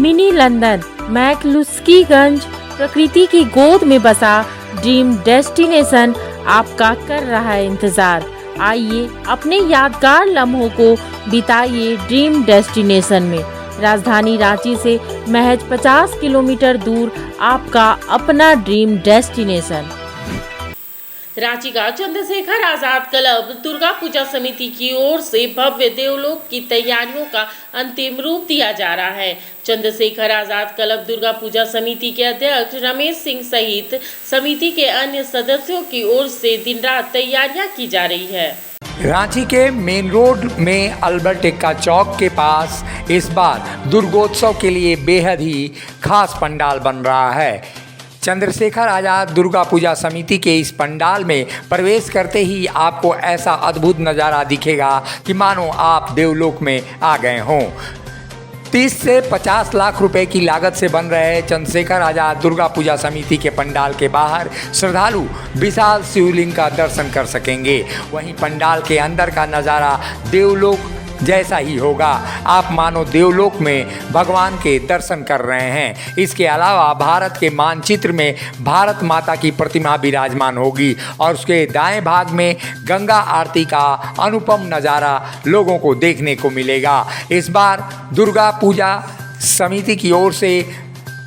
Mini London McCluskieganj प्रकृति की गोद में बसा ड्रीम डेस्टिनेशन आपका कर रहा है इंतजार। आइए अपने यादगार लम्हों को बिताइए ड्रीम डेस्टिनेशन में। राजधानी रांची से महज 50 किलोमीटर दूर आपका अपना ड्रीम डेस्टिनेशन। रांची का चंद्रशेखर आजाद क्लब दुर्गा पूजा समिति की ओर से भव्य देवलोक की तैयारियों का अंतिम रूप दिया जा रहा है। चंद्रशेखर आजाद क्लब दुर्गा पूजा समिति के अध्यक्ष रमेश सिंह सहित समिति के अन्य सदस्यों की ओर से दिन रात तैयारियां की जा रही है। रांची के मेन रोड में अल्बर्ट एक्का चौक के पास इस बार दुर्गोत्सव के लिए बेहद ही खास पंडाल बन रहा है। चंद्रशेखर आजाद दुर्गा पूजा समिति के इस पंडाल में प्रवेश करते ही आपको ऐसा अद्भुत नज़ारा दिखेगा कि मानो आप देवलोक में आ गए हों। 30 से 50 लाख रुपए की लागत से बन रहे चंद्रशेखर आजाद दुर्गा पूजा समिति के पंडाल के बाहर श्रद्धालु विशाल शिवलिंग का दर्शन कर सकेंगे। वहीं पंडाल के अंदर का नज़ारा देवलोक जैसा ही होगा। आप मानो देवलोक में भगवान के दर्शन कर रहे हैं। इसके अलावा भारत के मानचित्र में भारत माता की प्रतिमा विराजमान होगी और उसके दाएं भाग में गंगा आरती का अनुपम नज़ारा लोगों को देखने को मिलेगा। इस बार दुर्गा पूजा समिति की ओर से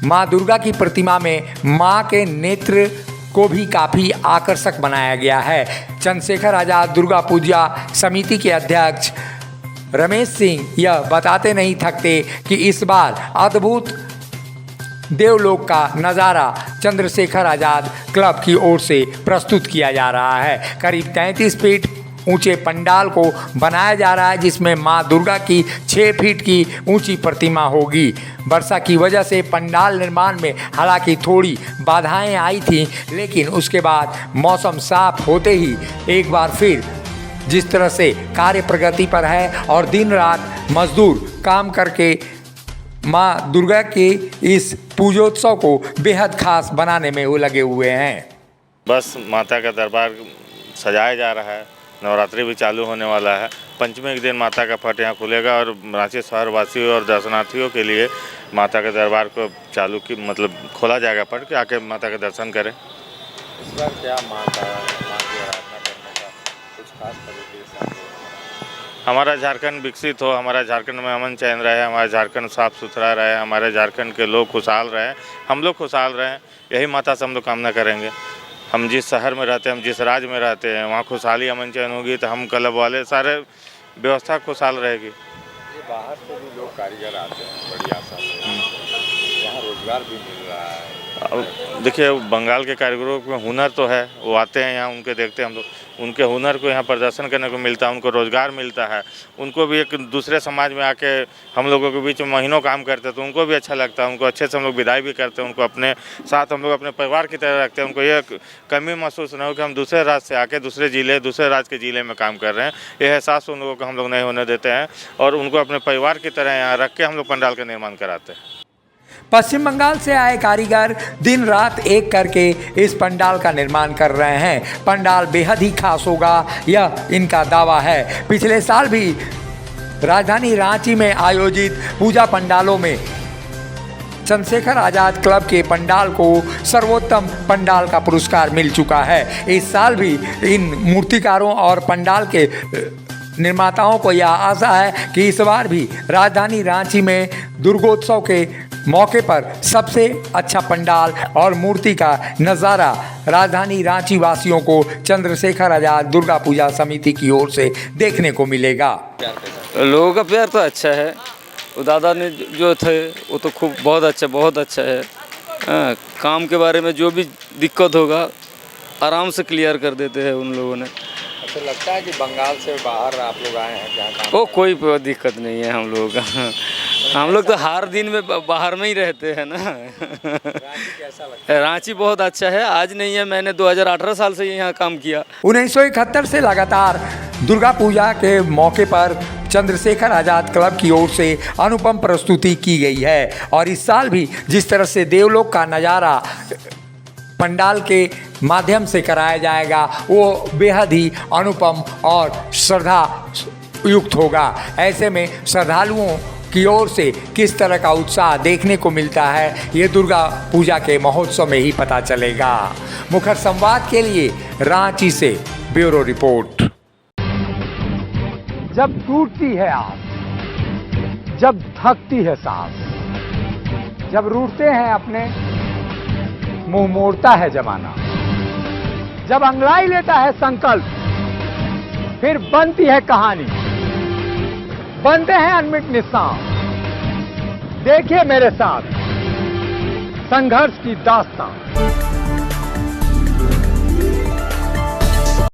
माँ दुर्गा की प्रतिमा में माँ के नेत्र को भी काफ़ी आकर्षक बनाया गया है। चंद्रशेखर आजाद दुर्गा पूजा समिति के अध्यक्ष रमेश सिंह यह बताते नहीं थकते कि इस बार अद्भुत देवलोक का नज़ारा चंद्रशेखर आजाद क्लब की ओर से प्रस्तुत किया जा रहा है। करीब 33 फीट ऊंचे पंडाल को बनाया जा रहा है, जिसमें मां दुर्गा की 6 फीट की ऊंची प्रतिमा होगी। वर्षा की वजह से पंडाल निर्माण में हालांकि थोड़ी बाधाएं आई थीं, लेकिन उसके बाद मौसम साफ होते ही एक बार फिर जिस तरह से कार्य प्रगति पर है और दिन रात मजदूर काम करके माँ दुर्गा के इस पूजोत्सव को बेहद खास बनाने में वो लगे हुए हैं। बस माता का दरबार सजाया जा रहा है। नवरात्रि भी चालू होने वाला है। पंचमी के दिन माता का पट यहाँ खुलेगा और रांची शहर वासियों और दर्शनार्थियों के लिए माता के दरबार को खोला जाएगा पट के आके माता का दर्शन करें। इस बार क्या माता की आराधना करने का कुछ खास तरीके से हमारा झारखंड विकसित हो, हमारा झारखंड में अमन चैन रहे, हमारा झारखंड साफ़ सुथरा रहे, हमारे झारखंड के लोग खुशहाल रहें, हम लोग खुशहाल रहें, यही माता से हम लोग कामना करेंगे। हम जिस शहर में रहते हैं, हम जिस राज्य में रहते हैं, वहाँ खुशहाली अमन चैन होगी तो हम क्लब वाले सारे व्यवस्था खुशहाल रहेगी। ये बाहर से भी लोग कारीगर आते हैं बड़ी आशा से, यहाँ रोजगार भी मिल रहा है। अब देखिए, बंगाल के कारीगरों में हुनर तो है, वो आते हैं यहाँ, उनके देखते हैं हम लोग, उनके हुनर को यहाँ प्रदर्शन करने को मिलता है, उनको रोज़गार मिलता है, उनको भी एक दूसरे समाज में आके हम लोगों के बीच में महीनों काम करते हैं तो उनको भी अच्छा लगता है, उनको अच्छे से हम लोग विदाई भी करते हैं, उनको अपने साथ हम लोग अपने परिवार की तरह रखते हैं। उनको ये कमी महसूस न हो कि हम दूसरे राज्य से आके दूसरे राज्य के ज़िले में काम कर रहे हैं, ये एहसास उन लोगों को हम लोग नहीं होने देते हैं और उनको अपने परिवार की तरह यहाँ रख के हम लोग पंडाल का निर्माण कराते हैं। पश्चिम बंगाल से आए कारीगर दिन रात एक करके इस पंडाल का निर्माण कर रहे हैं। पंडाल बेहद ही खास होगा, यह इनका दावा है। पिछले साल भी राजधानी रांची में आयोजित पूजा पंडालों में चंद्रशेखर आजाद क्लब के पंडाल को सर्वोत्तम पंडाल का पुरस्कार मिल चुका है। इस साल भी इन मूर्तिकारों और पंडाल के निर्माताओं को यह आशा है कि इस बार भी राजधानी रांची में दुर्गोत्सव के मौके पर सबसे अच्छा पंडाल और मूर्ति का नज़ारा राजधानी रांची वासियों को चंद्रशेखर आजाद दुर्गा पूजा समिति की ओर से देखने को मिलेगा। लोगों का प्यार तो अच्छा है, वो दादा ने जो थे वो तो बहुत अच्छा है। काम के बारे में जो भी दिक्कत होगा आराम से क्लियर कर देते हैं उन लोगों ने। अच्छा लगता है कि बंगाल से बाहर आप लोग आए हैं क्या काम? वो कोई दिक्कत नहीं है हम लोगों का। हम लोग तो हर दिन में बाहर में ही रहते हैं ना। रांची कैसा लगता है? रांची बहुत अच्छा है, आज नहीं है, मैंने 2018 साल से यहाँ काम किया। 1971 से लगातार दुर्गा पूजा के मौके पर चंद्रशेखर आजाद क्लब की ओर से अनुपम प्रस्तुति की गई है और इस साल भी जिस तरह से देवलोक का नज़ारा पंडाल के माध्यम से कराया जाएगा वो बेहद ही अनुपम और श्रद्धा युक्त होगा। ऐसे में श्रद्धालुओं की ओर से किस तरह का उत्साह देखने को मिलता है, ये दुर्गा पूजा के महोत्सव में ही पता चलेगा। मुखर संवाद के लिए रांची से ब्यूरो रिपोर्ट। जब टूटती है आस, जब थकती है सांस, जब रूठते हैं अपने, मुंह मोड़ता है जमाना, जब अंगड़ाई लेता है संकल्प, फिर बनती है कहानी, बनते हैं अनमिट निशान। देखिए मेरे साथ संघर्ष की दास्तां।